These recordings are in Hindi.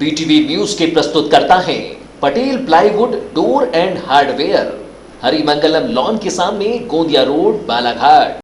बीटीवी न्यूज के प्रस्तुत करता है Patel plywood door and hardware, Harimangalam lawn के सामने, गोंदिया रोड, बालाघाट।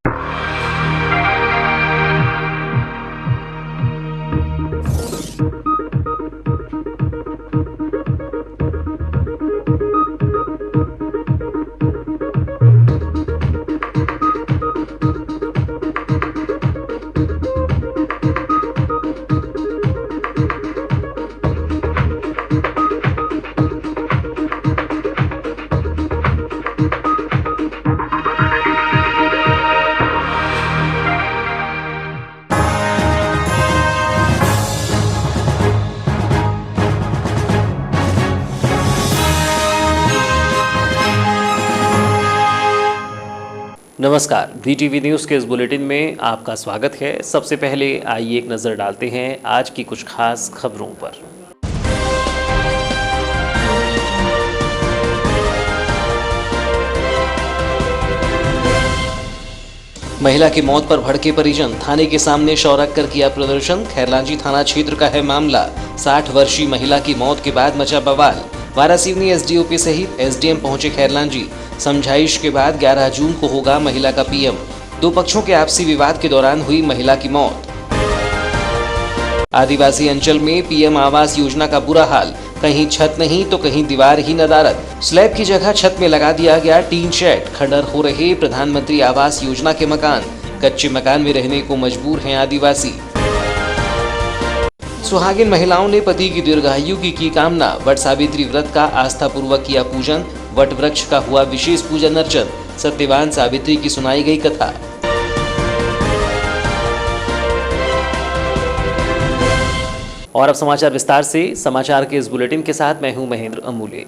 नमस्कार, बीटीवी न्यूज़ के इस बुलेटिन में आपका स्वागत है। सबसे पहले आइए एक नज़र डालते हैं आज की कुछ खास खबरों पर। महिला की मौत पर भड़के परिजन, थाने के सामने शौरक कर किया प्रदर्शन। खैरलांजी थाना क्षेत्र का है मामला। 60 वर्षीय महिला की मौत के बाद मचा बवाल। वारासिवनी एसडीओपी सहित एसडीएम पहुंचे खैरलांजी। समझाइश के बाद 11 जून को होगा महिला का पीएम। दो पक्षों के आपसी विवाद के दौरान हुई महिला की मौत। आदिवासी अंचल में पीएम आवास योजना का बुरा हाल, कहीं छत नहीं तो कहीं दीवार ही नदारद। स्लैब की जगह छत में लगा दिया गया टीन शेड। खंडर हो रहे प्रधानमंत्री आवास योजना के मकान। कच्चे मकान में रहने को मजबूर हैं आदिवासी। सुहागिन महिलाओं ने पति की दीर्घायु की कामना। वट सावित्री व्रत का आस्था पूर्वक किया पूजन। वट वृक्ष का हुआ विशेष पूजन अर्चन। सत्यवान सावित्री की सुनाई गई कथा। और अब समाचार विस्तार से। समाचार के इस बुलेटिन के साथ मैं हूं महेंद्र अमूल्य।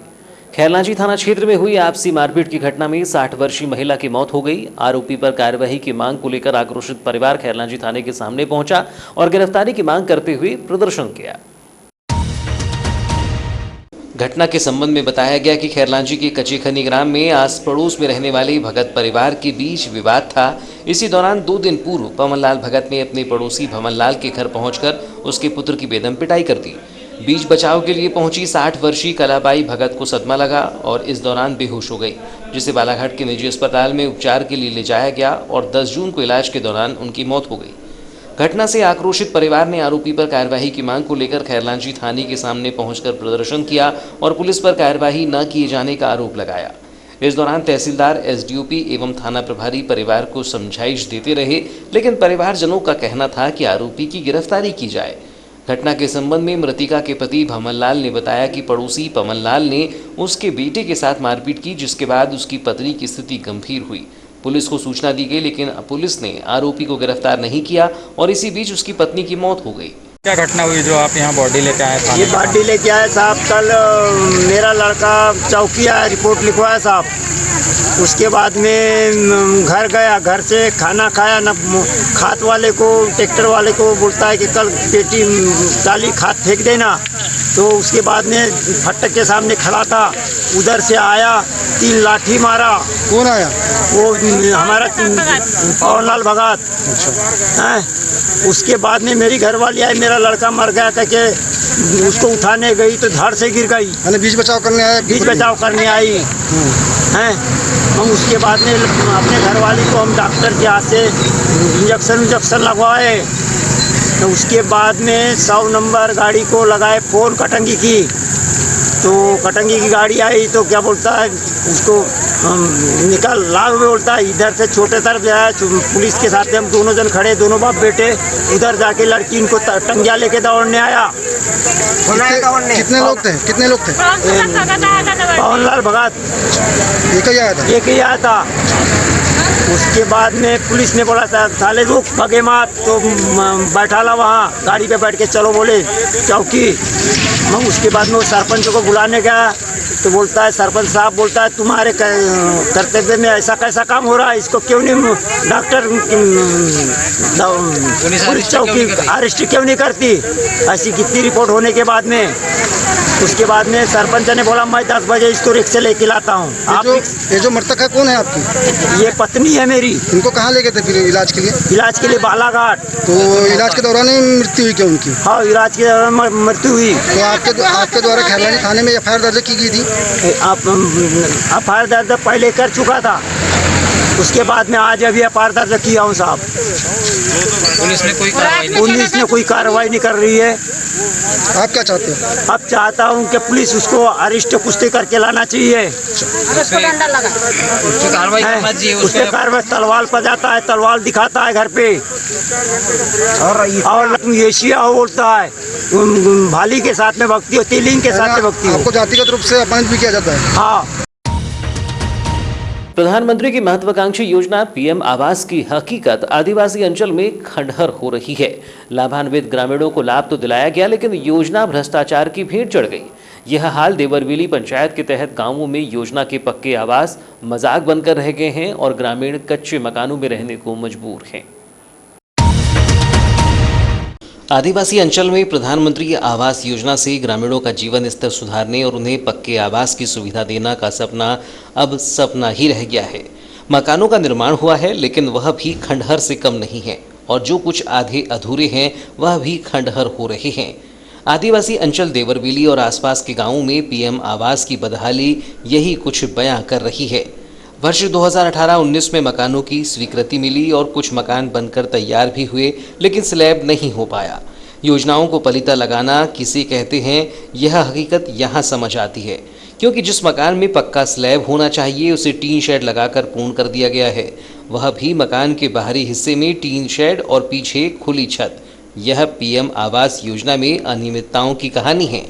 खैरलांजी थाना क्षेत्र में हुई आपसी मारपीट की घटना में 60 वर्षीय महिला की मौत हो गई। आरोपी पर कार्यवाही की मांग को लेकर आक्रोशित परिवार खैरलांजी थाने के सामने पहुंचा और गिरफ्तारी की मांग करते हुए प्रदर्शन किया। घटना के संबंध में बताया गया कि खैरलांजी के कचेखनी ग्राम में आस पड़ोस में रहने वाले भगत परिवार के बीच विवाद था। इसी दौरान 2 दिन पूर्व पवनलाल भगत ने अपने पड़ोसी भवनलाल के घर पहुंचकर उसके पुत्र की बेदम पिटाई कर दी। बीच बचाव के लिए पहुंची 60 वर्षीय कलाबाई भगत को सदमा लगा और इस दौरान बेहोश हो गई, जिसे बालाघाट के निजी अस्पताल में उपचार के लिए ले जाया गया और 10 जून को इलाज के दौरान उनकी मौत हो गई। घटना से आक्रोशित परिवार ने आरोपी पर कार्यवाही की मांग को लेकर खैरलांजी थाने के सामने पहुंचकर प्रदर्शन किया और पुलिस पर कार्यवाही न किए जाने का आरोप लगाया। इस दौरान तहसीलदार, एसडीओपी एवं थाना प्रभारी परिवार को समझाइश देते रहे, लेकिन परिवारजनों का कहना था कि आरोपी की गिरफ्तारी की जाए। घटना के संबंध में मृतिका के पति भवनलाल ने बताया कि पड़ोसी पवनलाल ने उसके बेटे के साथ मारपीट की, जिसके बाद उसकी पत्नी की स्थिति गंभीर हुई। पुलिस को सूचना दी गई, लेकिन पुलिस ने आरोपी को गिरफ्तार नहीं किया और इसी बीच उसकी पत्नी की मौत हो गई। क्या घटना हुई जो आप यहाँ बॉडी लेके आए थे? ये बॉडी लेके आए साहब। कल मेरा लड़का चौकी आया, रिपोर्ट लिखवाया साहब। उसके बाद में घर गया, घर से खाना खाया न। खाद वाले को, ट्रैक्टर वाले को बोलता है कि कल पेटी डाली खाद फेंक देना। तो उसके बाद में फटक के सामने खड़ा था, उधर से आया, 3 लाठी मारा। कौन आया? वो हमारा पवनलाल भगत। अच्छा। उसके बाद में मेरी घरवाली आई, मेरा लड़का मर गया करके उसको उठाने गई तो धड़ से गिर गई। बीच बचाव करने आया? बीच बचाव करने आई हैं। हम उसके बाद में अपने घरवाली को हम डॉक्टर के हाथ से इंजेक्शन लगवाए। तो उसके बाद में 100 नंबर गाड़ी को लगाए फ़ोन कटंगी की। तो कटंगी की गाड़ी आई तो क्या बोलता है, उसको निकाल लाग में बोलता है। इधर से छोटे तरफ जाए, पुलिस के साथ हम दोनों जन खड़े, दोनों बाप बेटे। उधर जाके लड़की इनको टंगिया लेके दौड़ने आया। कितने लोग थे? पवनलाल भगत एक ही आया था। उसके बाद में पुलिस ने बोला था साले रुक, भगे मत। तो बैठा ला वहाँ गाड़ी पे बैठ के चलो बोले चौकी। हम उसके बाद में वो सरपंच को बुलाने गया तो बोलता है, सरपंच साहब बोलता है तुम्हारे कर्तव्य में ऐसा कैसा काम हो रहा है, इसको क्यों नहीं डॉक्टर पुलिस चौकी अरेस्ट क्यों नहीं करती? ऐसी कितनी रिपोर्ट होने के बाद में उसके बाद में सरपंच ने बोला मैं 10 बजे इसको रिक्शा लेके लाता हूँ। ये जो मृतक है कौन है आपकी? ये पत्नी है मेरी। इनको कहाँ ले गए थे फिर इलाज के लिए? इलाज के लिए बालाघाट। तो इलाज के दौरान ही मृत्यु हुई क्या उनकी? हाँ, इलाज के दौरान मृत्यु हुई। तो आपके द्वारा खैरलानी थाने में एफआईआर दर्ज की गई थी? एफआईआर दर्ज पहले कर चुका था, उसके बाद में आज अभी एफआईआर दर्ज किया हूँ साहब। पुलिस ने कोई कार्रवाई नहीं कर रही है। आप क्या चाहते हो? अब चाहता हूँ कि पुलिस उसको अरेस्ट कुश्ती करके लाना चाहिए। उस पे कार्रवाई तलवार पर जाता है, तलवार दिखाता है घर पे और एशिया बोलता है, भाली के साथ में भक्ति होती, लिंग के साथ में भक्ति। आपको जातिगत रूप से अपमानित भी किया जाता है? हाँ। प्रधानमंत्री की महत्वाकांक्षी योजना पीएम आवास की हकीकत आदिवासी अंचल में खंडहर हो रही है। लाभान्वित ग्रामीणों को लाभ तो दिलाया गया, लेकिन योजना भ्रष्टाचार की भेंट चढ़ गई। यह हाल देवरवेली पंचायत के तहत गांवों में योजना के पक्के आवास मजाक बनकर रह गए हैं और ग्रामीण कच्चे मकानों में रहने को मजबूर हैं। आदिवासी अंचल में प्रधानमंत्री आवास योजना से ग्रामीणों का जीवन स्तर सुधारने और उन्हें पक्के आवास की सुविधा देना का सपना अब सपना ही रह गया है। मकानों का निर्माण हुआ है, लेकिन वह भी खंडहर से कम नहीं है और जो कुछ आधे अधूरे हैं वह भी खंडहर हो रहे हैं। आदिवासी अंचल देवरवेली और आसपास के गांवों में पीएम आवास की बदहाली यही कुछ बयां कर रही है। वर्ष 2018-19 में मकानों की स्वीकृति मिली और कुछ मकान बनकर तैयार भी हुए, लेकिन स्लैब नहीं हो पाया। योजनाओं को पलीता लगाना किसे कहते हैं, यह हकीकत यहाँ समझ आती है, क्योंकि जिस मकान में पक्का स्लैब होना चाहिए उसे टीन शेड लगाकर पूर्ण कर दिया गया है, वह भी मकान के बाहरी हिस्से में टीन शेड और पीछे खुली छत। यह पीएम आवास योजना में अनियमितताओं की कहानी है।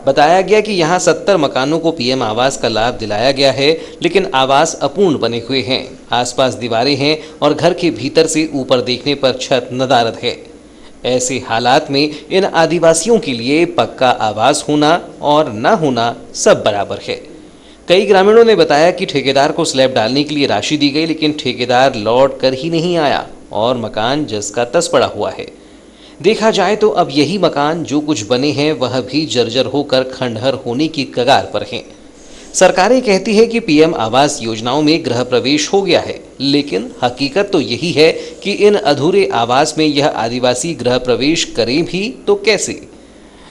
बताया गया कि यहाँ 70 मकानों को पीएम आवास का लाभ दिलाया गया है, लेकिन आवास अपूर्ण बने हुए हैं। आसपास दीवारें हैं और घर के भीतर से ऊपर देखने पर छत नदारद है। ऐसे हालात में इन आदिवासियों के लिए पक्का आवास होना और न होना सब बराबर है। कई ग्रामीणों ने बताया कि ठेकेदार को स्लैब डालने के लिए राशि दी गई, लेकिन ठेकेदार लौट कर ही नहीं आया और मकान जस का तस पड़ा हुआ है। देखा जाए तो अब यही मकान जो कुछ बने हैं वह भी जर्जर होकर खंडहर होने की कगार पर हैं। सरकारें कहती है कि पीएम आवास योजनाओं में गृह प्रवेश हो गया है, लेकिन हकीकत तो यही है कि इन अधूरे आवास में यह आदिवासी गृह प्रवेश करें भी तो कैसे।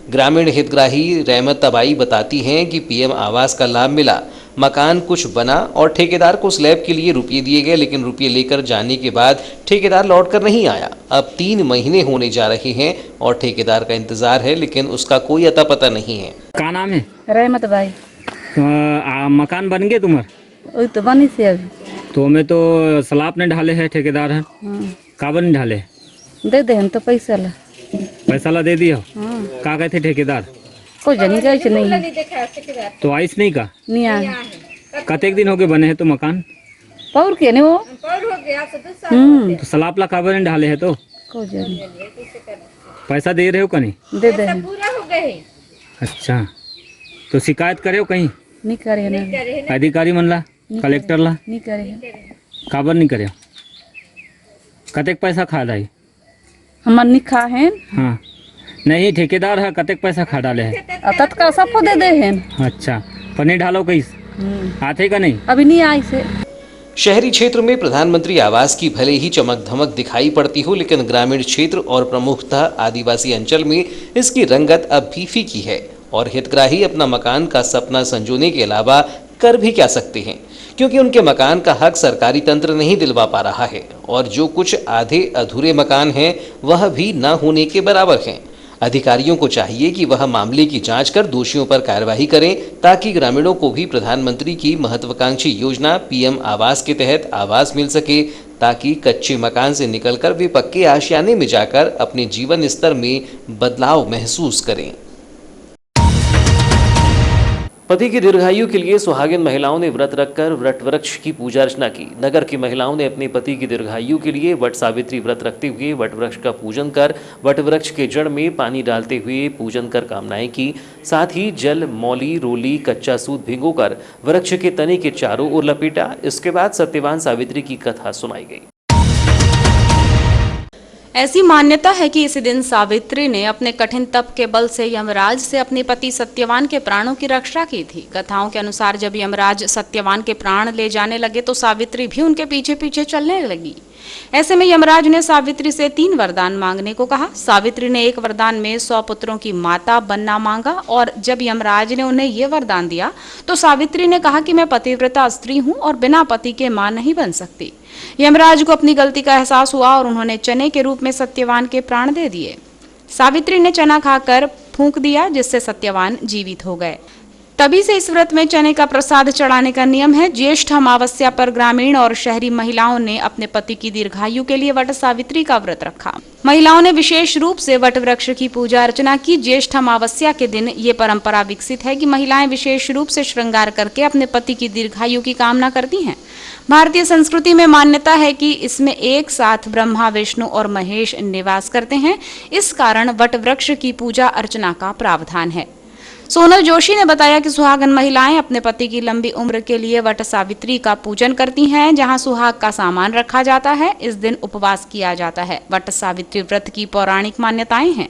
ग्रामीण हितग्राही रहमत तबाई बताती हैं कि पीएम आवास का लाभ मिला, मकान कुछ बना और ठेकेदार को स्लैब के लिए रुपये दिए गए, लेकिन रुपये लेकर जाने के बाद ठेकेदार लौटकर नहीं आया। अब 3 महीने होने जा रहे हैं और ठेकेदार का इंतजार है, लेकिन उसका कोई अता पता नहीं है। क्या नाम है? रहमत भाई। मकान बन गए तुम्हारे? वही तो बनी से अभी। तो हमें तो सलाब ने ढाले है ठेकेदार है। काबर नहीं ढाले? दे दे हम तो पैसा ला। पैसा ला दे दियो? हाँ। का कहते ठेकेदार? कोई जनी गई नहीं। तो आइस नहीं का? नहीं आया। कतेक दिन हो गए बने हैं तो मकान? पौर के नहीं वो। तो सलाब ला काबर नहीं ढाले है तो? कोई जनी। पैसा दे रहे हो कहीं? दे दे हम। अच्छा, तो शिकायत करे हो कहीं? नहीं करे ना। अधिकारी मन ला, कलेक्टर ला? नहीं करे। काबर नहीं करे? कतेक पैसा खा डाई? हमार निखा है। हाँ, नहीं ठेकेदार है, कतेक पैसा खा डाले है? तत्काल सबको दे दे हैं। अच्छा, पनीर ढालो कैस आते का नहीं? अभी नहीं आई से। शहरी क्षेत्र में प्रधानमंत्री आवास की भले ही चमक धमक दिखाई पड़ती हो, लेकिन ग्रामीण क्षेत्र और प्रमुखतः आदिवासी अंचल में इसकी रंगत अब भी फीकी है और हितग्राही अपना मकान का सपना संजोने के अलावा कर भी क्या सकते हैं, क्योंकि उनके मकान का हक सरकारी तंत्र नहीं दिलवा पा रहा है और जो कुछ आधे अधूरे मकान हैं वह भी न होने के बराबर हैं। अधिकारियों को चाहिए कि वह मामले की जांच कर दोषियों पर कार्रवाई करें, ताकि ग्रामीणों को भी प्रधानमंत्री की महत्वाकांक्षी योजना पीएम आवास के तहत आवास मिल सके, ताकि कच्चे मकान से निकलकर वे पक्के आशियाने में जाकर अपने जीवन स्तर में बदलाव महसूस करें। पति की दीर्घायु के लिए सुहागिन महिलाओं ने व्रत रखकर वट वृक्ष की पूजा अर्चना की। नगर की महिलाओं ने अपने पति की दीर्घायु के लिए वट सावित्री व्रत रखते हुए वट वृक्ष का पूजन कर वट वृक्ष के जड़ में पानी डालते हुए पूजन कर कामनाएं की। साथ ही जल, मौली, रोली, कच्चा सूत भिगोकर वृक्ष के तने के चारों ओर लपेटा। इसके बाद सत्यवान सावित्री की कथा सुनाई गई। ऐसी मान्यता है कि इसी दिन सावित्री ने अपने कठिन तप के बल से यमराज से अपने पति सत्यवान के प्राणों की रक्षा की थी। कथाओं के अनुसार जब यमराज सत्यवान के प्राण ले जाने लगे तो सावित्री भी उनके पीछे पीछे चलने लगी। ऐसे में यमराज ने सावित्री से 3 वरदान मांगने को कहा। सावित्री ने एक वरदान में 100 पुत्रों की माता बनना मांगा और जब यमराज ने उन्हें यह वरदान दिया तो सावित्री ने कहा कि मैं पतिव्रता स्त्री हूं और बिना पति के मां नहीं बन सकती। यमराज को अपनी गलती का एहसास हुआ और उन्होंने चने के रूप में सत्यवान के प्राण दे दिए। सावित्री ने चना खाकर फूंक दिया जिससे सत्यवान जीवित हो गए। तभी से इस व्रत में चने का प्रसाद चढ़ाने का नियम है। ज्येष्ठ अमावस्या पर ग्रामीण और शहरी महिलाओं ने अपने पति की दीर्घायु के लिए वट सावित्री का व्रत रखा। महिलाओं ने विशेष रूप से वट वृक्ष की पूजा अर्चना की। ज्येष्ठ अमावस्या के दिन ये परंपरा विकसित है कि महिलाएं विशेष रूप से श्रृंगार करके अपने पति की दीर्घायु की कामना करती हैं। भारतीय संस्कृति में मान्यता है कि इसमें एक साथ ब्रह्मा, विष्णु और महेश निवास करते हैं। इस कारण वट वृक्ष की पूजा अर्चना का प्रावधान है। सोनल जोशी ने बताया कि सुहागन महिलाएं अपने पति की लंबी उम्र के लिए वट सावित्री का पूजन करती हैं, जहां सुहाग का सामान रखा जाता है। इस दिन उपवास किया जाता है। वट सावित्री व्रत की पौराणिक मान्यताएं हैं।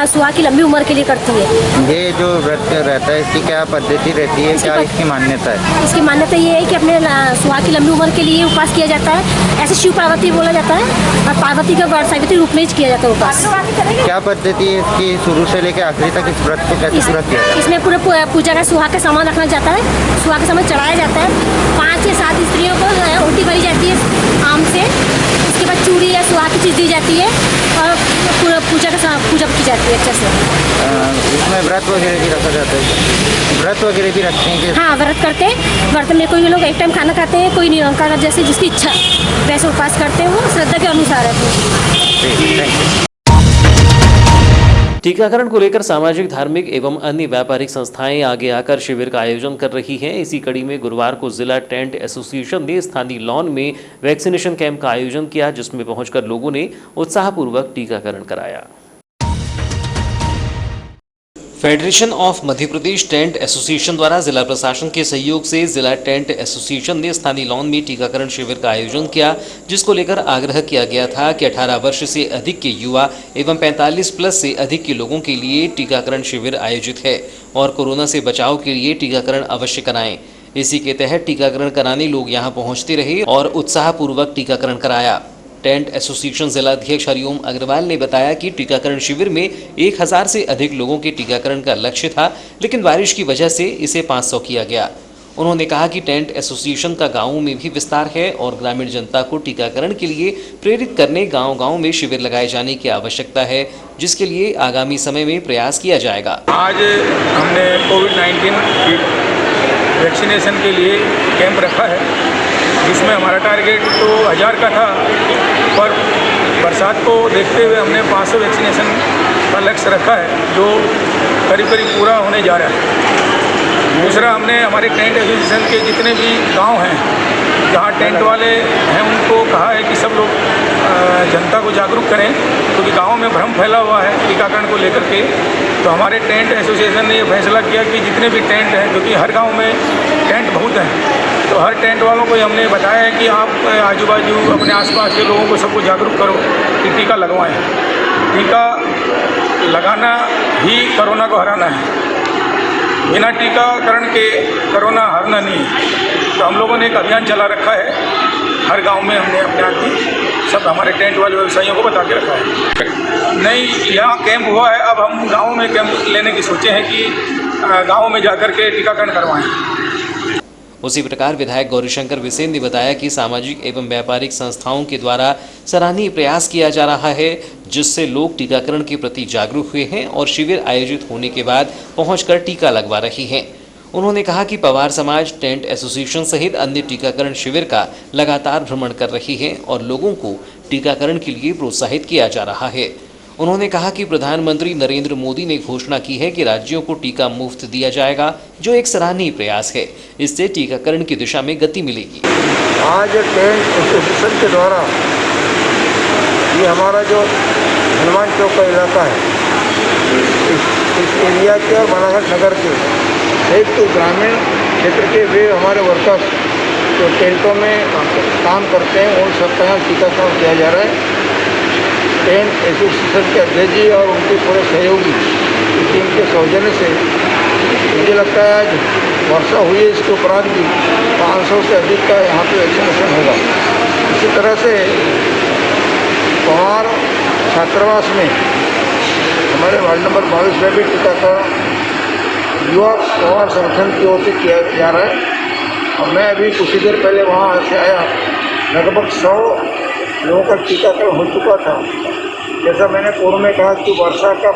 सुहाग की लंबी उम्र के लिए करती है। ये जो व्रत रहता है इसकी क्या पद्धति रहती है, क्या इसकी मान्यता है? इसकी मान्यता ये है कि अपने सुहाग की लंबी उम्र के लिए उपवास किया जाता है। ऐसे शिव पार्वती बोला जाता है और पार्वती का वट सावित्री रूप में किया जाता है उपवास। क्या पद्धति है इसकी शुरू से लेकर आखिरी तक? इस व्रत को कैसे पूरा किया जाता है? इसमें पूरे पूजा का सुहाग का सामान रखना जाता है। सुहाग का सामान चढ़ाया जाता है। 5 या 7 स्त्रियों को उल्टी भरी जाती है आम से। उसके बाद चूड़ी या सुहाग की चीज़ दी जाती है और पूरा पूजा की जाती है अच्छे से। इसमें व्रत वगैरह भी रखा जाता है? व्रत वगैरह भी रखते हैं? हाँ, व्रत करते हैं। व्रत में कोई लोग एक टाइम खाना खाते हैं, कोई निरंकार जैसे जिसकी इच्छा वैसे उपवास करते हैं। वो श्रद्धा के अनुसार है। टीकाकरण को लेकर सामाजिक, धार्मिक एवं अन्य व्यापारिक संस्थाएं आगे आकर शिविर का आयोजन कर रही हैं। इसी कड़ी में गुरुवार को जिला टेंट एसोसिएशन ने स्थानीय लॉन में वैक्सीनेशन कैंप का आयोजन किया, जिसमें पहुंचकर लोगों ने उत्साहपूर्वक टीकाकरण कराया। Federation of Madhya Pradesh tent association द्वारा जिला प्रशासन के सहयोग से जिला टेंट एसोसिएशन ने स्थानीय लॉन में टीकाकरण शिविर का आयोजन किया, जिसको लेकर आग्रह किया गया था कि 18 वर्ष से अधिक के युवा एवं 45 प्लस से अधिक के लोगों के लिए टीकाकरण शिविर आयोजित है और कोरोना से बचाव के लिए टीकाकरण अवश्य कराएं। इसी के तहत टीकाकरण कराने लोग यहां पहुंचते रहे और उत्साहपूर्वक टीकाकरण कराया। टेंट एसोसिएशन जिला अध्यक्ष हरिओम अग्रवाल ने बताया कि टीकाकरण शिविर में 1000 से अधिक लोगों के टीकाकरण का लक्ष्य था, लेकिन बारिश की वजह से इसे 500 किया गया। उन्होंने कहा कि टेंट एसोसिएशन का गांवों में भी विस्तार है और ग्रामीण जनता को टीकाकरण के लिए प्रेरित करने गांव-गांव में शिविर लगाए जाने की आवश्यकता है, जिसके लिए आगामी समय में प्रयास किया जाएगा। आज हमने कोविड-19 वैक्सीनेशन के लिए कैंप रखा है, जिसमें हमारा टारगेट तो 1000 का था, पर बरसात को देखते हुए हमने 500 वैक्सीनेशन का लक्ष्य रखा है, जो करीब पूरा होने जा रहा है। दूसरा, हमने हमारे टेंट एसोसिएशन के जितने भी गांव हैं जहां टेंट वाले हैं उनको कहा है कि सब लोग जनता को जागरूक करें, क्योंकि गाँव में भ्रम फैला हुआ है टीकाकरण को लेकर के। तो हमारे टेंट एसोसिएशन ने ये फैसला किया कि जितने भी टेंट हैं, क्योंकि हर गाँव में टेंट बहुत हैं, तो हर टेंट वालों को हमने बताया है कि आप आजू बाजू अपने आसपास के लोगों को सबको जागरूक करो कि टीका लगवाएं। टीका लगाना ही कोरोना को हराना है। बिना टीकाकरण के कोरोना हरना नहीं है। तो हम लोगों ने एक अभियान चला रखा है। हर गांव में हमने अपने आदमी सब हमारे टेंट वाले व्यवसायियों को बता के रखा है। नहीं, यहाँ कैंप हुआ है, अब हम गाँव में कैंप लेने की सोचे हैं कि गाँव में जाकर के टीकाकरण करवाएँ। उसी प्रकार विधायक गौरीशंकर बिसेन ने बताया कि सामाजिक एवं व्यापारिक संस्थाओं के द्वारा सराहनीय प्रयास किया जा रहा है, जिससे लोग टीकाकरण के प्रति जागरूक हुए हैं और शिविर आयोजित होने के बाद पहुंचकर टीका लगवा रही हैं। उन्होंने कहा कि पवार समाज टेंट एसोसिएशन सहित अन्य टीकाकरण शिविर का लगातार भ्रमण कर रही है और लोगों को टीकाकरण के लिए प्रोत्साहित किया जा रहा है। उन्होंने कहा कि प्रधानमंत्री नरेंद्र मोदी ने घोषणा की है कि राज्यों को टीका मुफ्त दिया जाएगा, जो एक सराहनीय प्रयास है। इससे टीकाकरण की दिशा में गति मिलेगी। आज टेंट एसोसिएशन के द्वारा ये हमारा जो हनुमान चौक का इलाका है, इस एरिया के और बालाघाट नगर के एक तो ग्रामीण क्षेत्र के वे हमारे वर्कर्स जो टेंटों में काम करते हैं, उन सबका यहाँ टीकाकरण किया जा रहा है। पेंट एसोसिएशन के अध्यक्ष जी और उनके पूरे सहयोगी की टीम के सौजन्य से मुझे लगता है आज वर्षा हुई है, इसके उपरांत भी 500 से अधिक का यहाँ पे वैक्सीनेशन होगा। इसी तरह से पवार छात्रावास में हमारे वार्ड नंबर 22 में भी टीकाकरण युवा पवार संगठन की ओर से किया जा रहा है। और मैं अभी कुछ ही देर पहले वहाँ से आया, लगभग 100 लोगों का टीकाकरण हो चुका था। जैसा मैंने पूर्व में कहा कि वर्षा का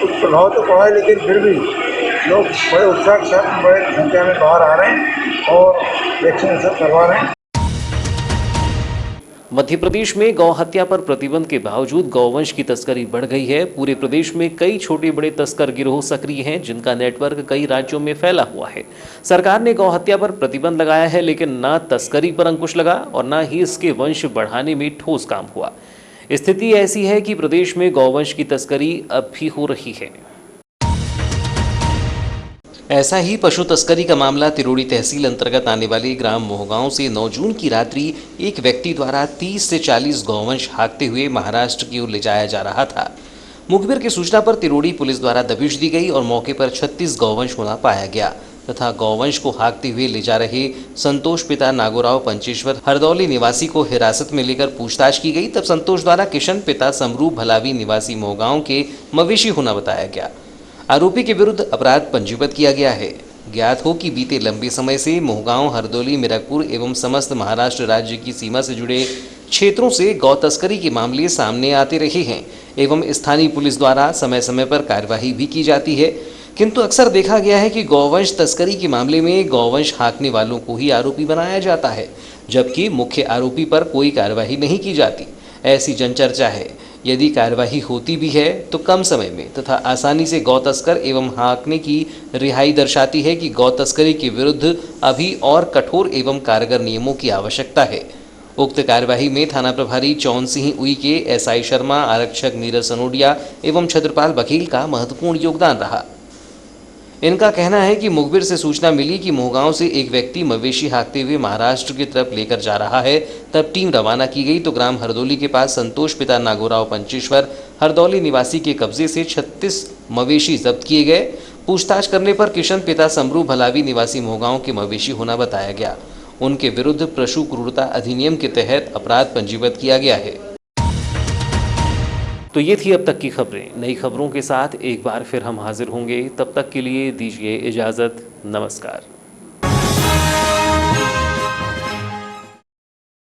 कुछ प्रभाव तो पड़ा है, लेकिन फिर भी लोग बड़े उत्साह के साथ बड़े संख्या में बाहर आ रहे हैं और वैक्सीनेशन करवा रहे हैं। मध्य प्रदेश में गौ हत्या पर प्रतिबंध के बावजूद गौवंश की तस्करी बढ़ गई है। पूरे प्रदेश में कई छोटे बड़े तस्कर गिरोह सक्रिय हैं, जिनका नेटवर्क कई राज्यों में फैला हुआ है। सरकार ने गौ हत्या पर प्रतिबंध लगाया है, लेकिन न तस्करी पर अंकुश लगा और न ही इसके वंश बढ़ाने में ठोस काम हुआ। स्थिति ऐसी है कि प्रदेश में गौवंश की तस्करी अब भी हो रही है। ऐसा ही पशु तस्करी का मामला तिरोड़ी तहसील अंतर्गत आने वाले ग्राम मोहगांव से 9 जून की रात्रि एक व्यक्ति द्वारा 30 से 40 गौवंश हाँकते हुए महाराष्ट्र की ओर ले जाया जा रहा था। मुखबिर की सूचना पर तिरोड़ी पुलिस द्वारा दबिश दी गई और मौके पर 36 गौवंश होना पाया गया तथा गौवंश को हाँकते हुए ले जा रहे संतोष पिता नागोराव पंचेश्वर हरदौली निवासी को हिरासत में लेकर पूछताछ की गई। तब संतोष द्वारा किशन पिता समरूप भलावी निवासी मोहगांव के मवेशी होना बताया गया। आरोपी के विरुद्ध अपराध पंजीबद्ध किया गया है। ज्ञात हो कि बीते लंबे समय से मोहगांव, हरदौली, मिरकपुर एवं समस्त महाराष्ट्र राज्य की सीमा से जुड़े क्षेत्रों से गौ तस्करी के मामले सामने आते रहे हैं एवं स्थानीय पुलिस द्वारा समय समय पर कार्यवाही भी की जाती है, किंतु अक्सर देखा गया है कि गौवंश तस्करी के मामले में गौवंश हाँकने वालों को ही आरोपी बनाया जाता है, जबकि मुख्य आरोपी पर कोई कार्यवाही नहीं की जाती। ऐसी जनचर्चा है। यदि कार्यवाही होती भी है तो कम समय में तथा आसानी से गौ तस्कर एवं हाँकने की रिहाई दर्शाती है कि गौ तस्करी के विरुद्ध अभी और कठोर एवं कारगर नियमों की आवश्यकता है। उक्त कार्यवाही में थाना प्रभारी चौन सिंह उई के, एसआई शर्मा, आरक्षक नीरज सनोडिया एवं छत्रपाल बघेल का महत्वपूर्ण योगदान रहा। इनका कहना है कि मुखबिर से सूचना मिली कि मोहगांव से एक व्यक्ति मवेशी हाँकते हुए महाराष्ट्र की तरफ लेकर जा रहा है। तब टीम रवाना की गई तो ग्राम हरदौली के पास संतोष पिता नागोराव पंचेश्वर हरदौली निवासी के कब्जे से 36 मवेशी जब्त किए गए। पूछताछ करने पर किशन पिता समरू भलावी निवासी मोहगांव के मवेशी होना बताया गया। उनके विरुद्ध पशु क्रूरता अधिनियम के तहत अपराध पंजीबद्ध किया गया है। तो ये थी अब तक की खबरें। नई खबरों के साथ एक बार फिर हम हाजिर होंगे। तब तक के लिए दीजिए इजाज़त। नमस्कार।